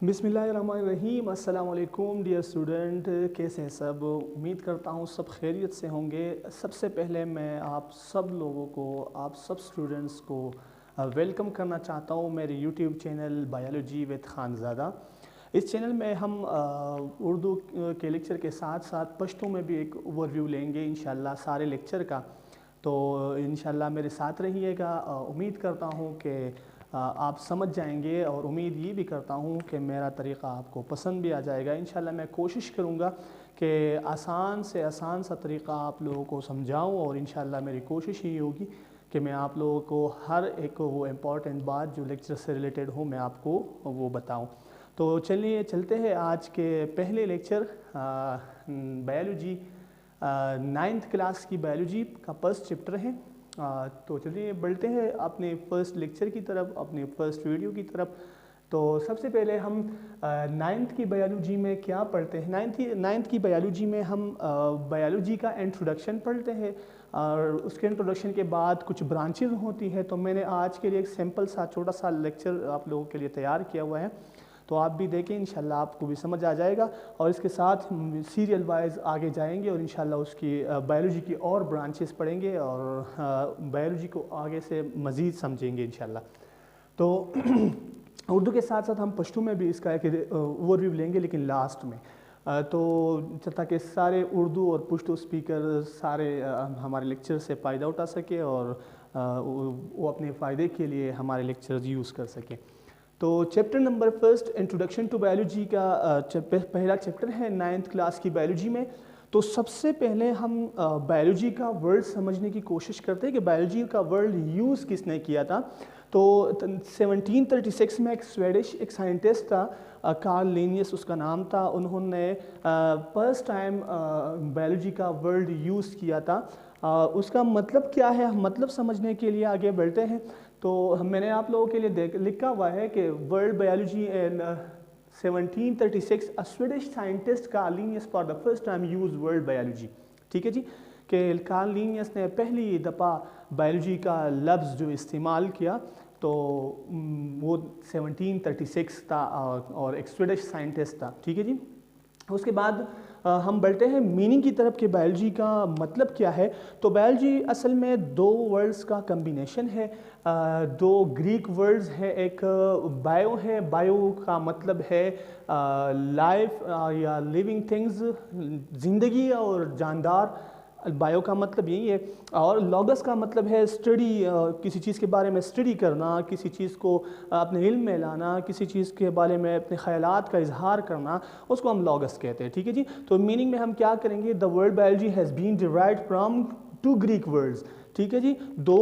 बिस्मिल्लाहिर्रहमानिर्रहीम। अस्सलाम वालेकुम डियर स्टूडेंट, कैसे हैं सब? उम्मीद करता हूँ सब खैरियत से होंगे। सबसे पहले मैं आप सब लोगों को, आप सब स्टूडेंट्स को वेलकम करना चाहता हूँ मेरे YouTube channel biology with Khanzada. इस चैनल में हम उर्दू के लेक्चर के साथ साथ पश्तो में भी एक ओवरव्यू लेंगे इंशाल्लाह सारे लेक्चर का। तो इंशाल्लाह मेरे साथ रहिएगा। उम्मीद करता हूँ कि आप समझ जाएंगे और उम्मीद ये भी करता हूँ कि मेरा तरीक़ा आपको पसंद भी आ जाएगा। इंशाल्लाह मैं कोशिश करूँगा कि आसान से आसान सा तरीक़ा आप लोगों को समझाऊँ और इंशाल्लाह मेरी कोशिश ये होगी कि मैं आप लोगों को हर एक वो इम्पॉर्टेंट बात जो लेक्चर से रिलेटेड हो मैं आपको वो बताऊँ। तो चलिए चलते हैं आज के पहले लेक्चर बायोलॉजी, 9th क्लास की बायोलॉजी का फर्स्ट चैप्टर है। तो चलिए बढ़ते हैं अपने फर्स्ट लेक्चर की तरफ, अपने फर्स्ट वीडियो की तरफ। तो सबसे पहले हम 9th की बायोलॉजी में क्या पढ़ते हैं। 9th की बायोलॉजी में हम बायोलॉजी का इंट्रोडक्शन पढ़ते हैं और उसके इंट्रोडक्शन के बाद कुछ ब्रांचेज होती है। तो मैंने आज के लिए एक सिंपल सा छोटा सा लेक्चर आप लोगों के लिए तैयार किया हुआ है, तो आप भी देखें, इंशाल्लाह आपको भी समझ आ जाएगा। और इसके साथ सीरियल वाइज आगे जाएंगे और इंशाल्लाह उसकी बायोलॉजी की और ब्रांचेस पढ़ेंगे और बायोलॉजी को आगे से मज़ीद समझेंगे इंशाल्लाह। तो उर्दू के साथ साथ हम पश्तो में भी इसका एक ओवरव्यू लेंगे, लेकिन लास्ट में। तो ताकि सारे उर्दू और पश्तो स्पीकर सारे हमारे लेक्चर से फ़ायदा उठा सके और वो अपने फ़ायदे के लिए हमारे लेक्चर्स यूज़ कर सकें। तो chapter number first, introduction to biology का पहला चैप्टर है 9th क्लास की बायोलॉजी में। तो सबसे पहले हम बायोलॉजी का वर्ड समझने की कोशिश करते हैं कि बायोलॉजी का वर्ड यूज़ किसने किया था। तो 1736 में एक स्वीडिश एक साइंटिस्ट था, कार्ल लिनियस उसका नाम था। उन्होंने फर्स्ट टाइम बायोलॉजी का वर्ड यूज़ किया था। उसका मतलब क्या है, मतलब समझने के लिए आगे बढ़ते हैं। तो मैंने आप लोगों के लिए लिखा हुआ है कि world biology in 1736 a Swedish scientist Karl Linnaeus for the first time use world biology. ठीक है जी, कि कार्ल लिनियस ने पहली दफ़ा बायोलॉजी का लफ्ज़ जो इस्तेमाल किया तो वो 1736 था और एक स्वीडिश साइंटिस्ट था। ठीक है जी। उसके बाद हम बढ़ते हैं मीनिंग की तरफ कि बायोलॉजी का मतलब क्या है। तो बायोलॉजी असल में दो वर्ड्स का कम्बिनेशन है, दो ग्रीक वर्ड्स हैं। एक बायो है, बायो का मतलब है लाइफ या लिविंग थिंग्स, ज़िंदगी और जानदार, बायो का मतलब यही है। और लॉगस का मतलब है स्टडी, किसी चीज़ के बारे में स्टडी करना, किसी चीज़ को अपने इल्म में लाना, किसी चीज़ के बारे में अपने ख़यालात का इजहार करना, उसको हम लॉगस कहते हैं। ठीक है जी। तो मीनिंग में हम क्या करेंगे, the word biology has been derived from 2 Greek words. ठीक है जी, 2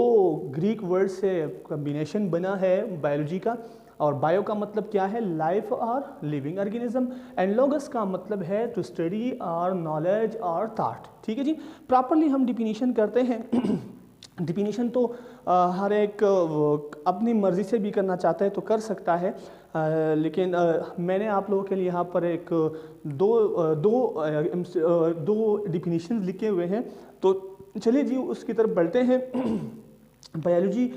ग्रीक वर्ड से कम्बिनेशन बना है बायोलॉजी का। और बायो का मतलब क्या है, लाइफ और लिविंग ऑर्गेनिज्म, एंड लोगस का मतलब है टू स्टडी और नॉलेज और थॉट। ठीक है जी। प्रॉपरली हम डिफिनीशन करते हैं। डिफिनीशन तो हर एक अपनी मर्ज़ी से भी करना चाहता है तो कर सकता है, लेकिन मैंने आप लोगों के लिए यहाँ पर एक दो डिफिनीशन लिखे हुए हैं। तो चलिए जी उसकी तरफ बढ़ते हैं। बायोलॉजी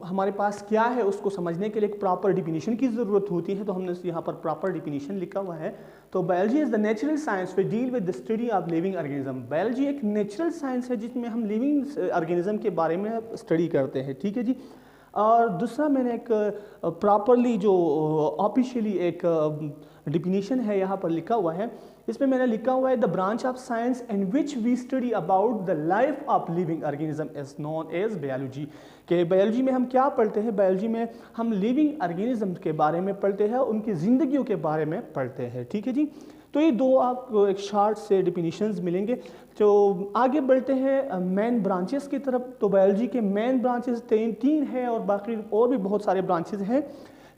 हमारे पास क्या है उसको समझने के लिए एक प्रॉपर डिफिनीशन की ज़रूरत होती है, तो हमने यहाँ पर प्रॉपर डिफिनीशन लिखा हुआ है। तो biology is the natural science we deal with the study of living organism. Biology एक नेचुरल साइंस है जिसमें हम लिविंग ऑर्गेनिज्म के बारे में स्टडी करते हैं। ठीक है जी। और दूसरा मैंने एक प्रॉपरली जो ऑफिशियली एक डिफिनीशन है यहाँ पर लिखा हुआ है, इसमें मैंने लिखा हुआ है the branch of science in which we study about the life of living organism is known as biology. कि बायोलॉजी में हम क्या पढ़ते हैं, बायोलॉजी में हम लिविंग ऑर्गेनिज्म के बारे में पढ़ते हैं, उनकी ज़िंदगियों के बारे में पढ़ते हैं। ठीक है जी। तो ये दो आपको एक शार्ट से डिफिनीशंस मिलेंगे। तो आगे बढ़ते हैं मेन ब्रांचेस की तरफ। तो बायोलॉजी के मेन ब्रांचेस तीन हैं और बाकी और भी बहुत सारे ब्रांचेस हैं,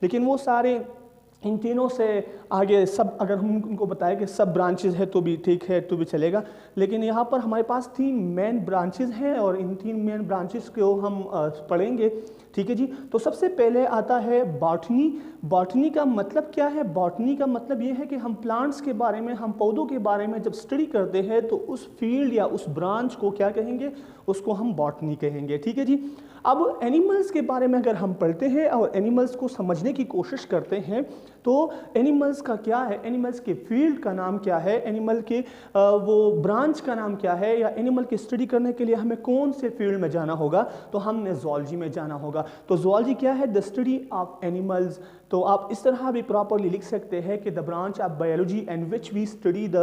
लेकिन वो सारे इन तीनों से आगे सब अगर हम उनको बताएं कि सब ब्रांचेस है तो भी ठीक है, तो भी चलेगा। लेकिन यहाँ पर हमारे पास 3 मेन ब्रांचेस हैं और इन 3 मेन ब्रांचेस को हम पढ़ेंगे। ठीक है जी। तो सबसे पहले आता है बॉटनी। बॉटनी का मतलब क्या है? बॉटनी का मतलब ये है कि हम प्लांट्स के बारे में, हम पौधों के बारे में जब स्टडी करते हैं तो उस फील्ड या उस ब्रांच को क्या कहेंगे? उसको हम बॉटनी कहेंगे, ठीक है जी। अब एनिमल्स के बारे में अगर हम पढ़ते हैं और एनिमल्स को समझने की कोशिश करते हैं तो एनिमल्स का क्या है, एनिमल्स के फील्ड का नाम क्या है, एनिमल के वो ब्रांच का नाम क्या है, या एनिमल की स्टडी करने के लिए हमें कौन से फील्ड में जाना होगा, तो हमने ज़ूलॉजी में जाना होगा। तो ज़ूलॉजी क्या है? The study of animals. तो आप इस तरह भी प्रॉपरली लिख सकते हैं कि the branch of biology and which we study the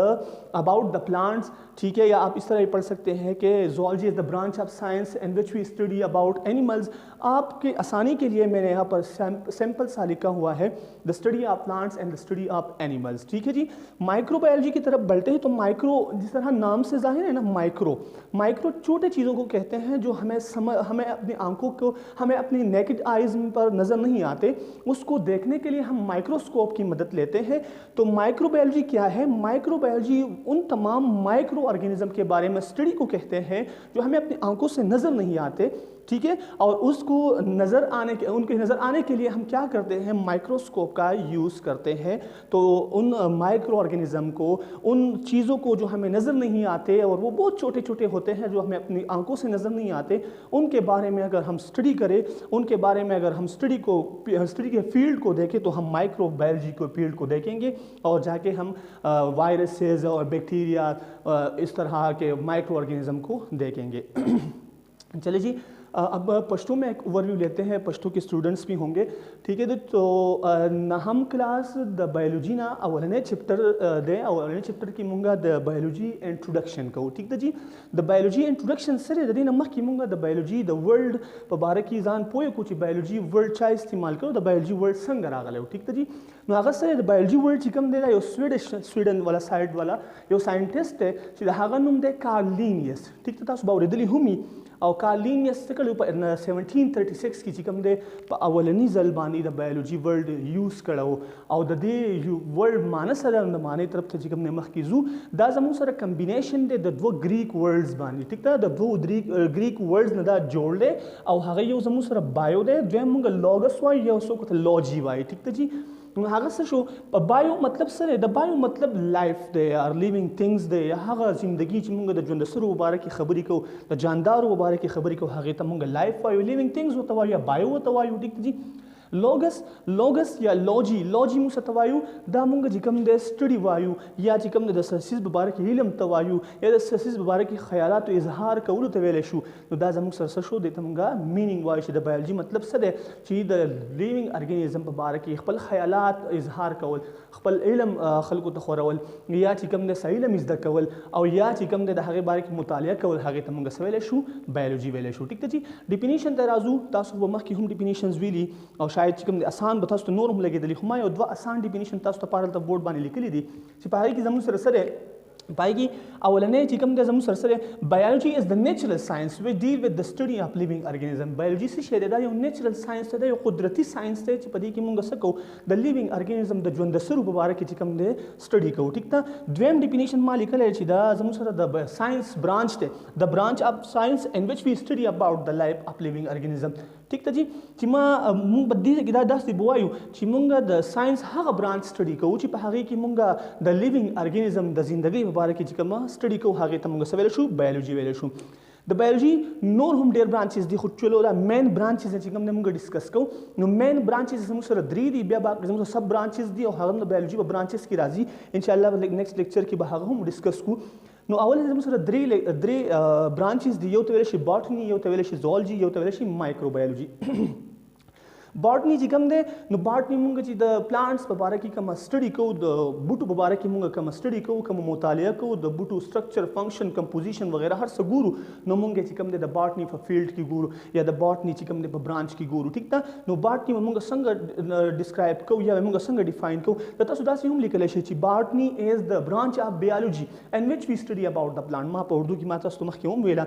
about the plants, ठीक है। या आप इस तरह भी पढ़ सकते हैं कि zoology is the branch of science and which we study about animals. आपके आसानी के लिए मैंने यहाँ पर सैम्पल सा लिखा हुआ है, the study of plants and the study of animals, ठीक है जी। माइक्रोबायोलॉजी की तरफ बढ़ते हैं तो माइक्रो जिस तरह नाम से जाहिर है ना, माइक्रो छोटे चीज़ों को कहते हैं जो हमें अपनी आंखों को, हमें अपनी नेकेड आइज पर नज़र नहीं आते, उसको देखने के लिए हम माइक्रोस्कोप की मदद लेते हैं। तो माइक्रोबायोलॉजी क्या है? माइक्रोबायोलॉजी उन तमाम माइक्रो ऑर्गेनिज्म के बारे में स्टडी को कहते हैं जो हमें अपनी आंखों से नज़र नहीं आते, ठीक है। और उसको उनके नज़र आने के लिए हम क्या करते हैं? माइक्रोस्कोप का यूज़ करते हैं। तो उन माइक्रो ऑर्गेनिज्म को, उन चीज़ों को जो हमें नज़र नहीं आते और वो बहुत छोटे छोटे होते हैं जो हमें अपनी आंखों से नज़र नहीं आते, उनके बारे में अगर हम स्टडी करें, उनके बारे में अगर हम स्टडी के फील्ड को देखें तो हम माइक्रोबायोलॉजी के फील्ड को देखेंगे और जाके हम वायरसेस और बैक्टीरिया इस तरह के माइक्रो ऑर्गेनिज्म को देखेंगे। चलिए जी, अब पश्तो में एक ओवरव्यू लेते हैं, पश्तो के स्टूडेंट्स भी होंगे, ठीक है। तो हम क्लास द बायोलॉजी ना अवलने चैप्टर दे, अवलने चैप्टर की मुंगा द बायोलॉजी इंट्रोडक्शन को, ठीक है जी। द बायोलॉजी इंट्रोडक्शन सर दे नमक की मुंगा द बायोलॉजी द वर्ल्ड पबारकी जान पोए कुछ बायोलॉजी वर्ल्ड चा इस्तेमाल करो, द बायोलॉजी वर्ल्ड संग रागले, ठीक है जी। नो अगर सर द बायोलॉजी वर्ल्ड चिकम दे यो स्वीडन वाला साइड वाला यो साइंटिस्ट है चिदा हागा नुम दे कार्ल लिनियस, ठीक है। तास बाउरे दिली हुमी और कार्ल लिनियस से कल 1736 की चिकम दे अवलनी जलबानी द बायोलॉजी वर्ल्ड यूज़ करो और द दे वर्ल्ड मानस द माने तरफ थे चिकम ने मख की जू दा जमू सर कम्बिनेशन दे द दो ग्रीक वर्ड्स बानी, ठीक था। द दो ग्रीक वर्ड्स न दा जोड़ दे और हागे यो जमू सर बायो दे जो मुंग लॉगस वाई यो सो को लॉजी वाई, ठीक था जी। हागा सर शो बायो मतलब सर द बायो मतलब लाइफ दे आर लिविंग थिंग्स दे हागा जिंदगी च मुंग द जोंद सर मुबारक की खबरी को द जानदार मुबारक की खबरी को हागे त मुंग लाइफ वायो लिविंग थिंग्स होता वायो या बायो होता वायो, ठीक जी। लोगस या लॉजी मुसा तवायु दा मुंग जिकम दे स्टडी वायु या जिकम दे ससिस मुबारक इल्म तवायु या द ससिस मुबारक ख्यालात इजहार कौल तवेले शु नो दा जमुंग सरसशो दे तमंगा मीनिंग वायु द बायोलॉजी मतलब सदे ची द लिविंग ऑर्गेनिज्म मुबारक खपल ख्यालात इजहार कौल खपल इल्म खलको तखोरवल या जिकम दे इल्म इजदा कौल और या जिकम दे हगे बारक मुतालिया कौल हगे तमंगा सवेले शु बायोलॉजी वेले शु, ठीक जी। डिफिनेशन तराजू तासु व मख की हम डिफिनेशंस वीली और शायद चिकम आसान बता तो नोर हम लगे दली हुमाय और दवा आसान डिफिनेशन तास तो पारल तब बोर्ड बानी लिखली दी सिपाही की जमू सरसरे पाएगी अवलने चिकम दे जमू सरसरे biology is the natural science we deal with the study of living organism. Biology से शेदा यो नेचुरल साइंस ते यो कुदरती साइंस ते चिपदी की मुंग सको the living organism the zone the सरू मुबारक चिकम दे स्टडी को, ठीक था। द्वेम डिफिनेशन मा लिखल है चिदा जमू सर द साइंस ब्रांच ते the branch of science in which we study about the life of living organism, ठीक था जी। चिमा मुंग बद्दी से गिदा दस दिबवायु चिमुंगा द साइंस हागा ब्रांच स्टडी को चिप हागे की मुंगा द लिविंग ऑर्गेनिज्म द जिंदगी मुबारक की चिकमा स्टडी को हागे तमुंगा सवेले शु बायोलॉजी वेले शु द बायोलॉजी नोर हम डेयर ब्रांचेस दी खुद चलो द मेन ब्रांचेस है चिकम ने मुंगा डिस्कस को नो मेन ब्रांचेस हम सर द्री दी बिया बाक हम सब ब्रांचेस दी और हागम द बायोलॉजी ब्रांचेस की राजी इंशाल्लाह नेक्स्ट लेक्चर की बाग हम डिस्कस को नो अवल हम सर द्री ब्रांचेस दी यो तवेले शि बॉटनी यो तवेले शि ज़ूलॉजी यो तवेले शि माइक्रोबायोलॉजी। बॉटनी जिकम दे नो बॉटनी मुंगा ची द प्लांट्स मुबारकी का स्टडी को द बूटू मुबारकी मुंगा का स्टडी को कम मुतालिया को द बूटू स्ट्रक्चर फंक्शन कंपोजिशन वगैरह हर स गुरु नो मुंगे चिकम दे द बॉटनी फॉर फील्ड की गुरु या द बॉटनी चिकम दे ब्रांच की गुरु, ठीक था। नो बॉटनी मुंगा संग डिस्क्राइब को या मुंगा संग डिफाइन को तता सुदासी हम लिखले छि botany is the branch of biology in which we study about the plant मा उर्दू की मात्रा स्तमख क्यों वेला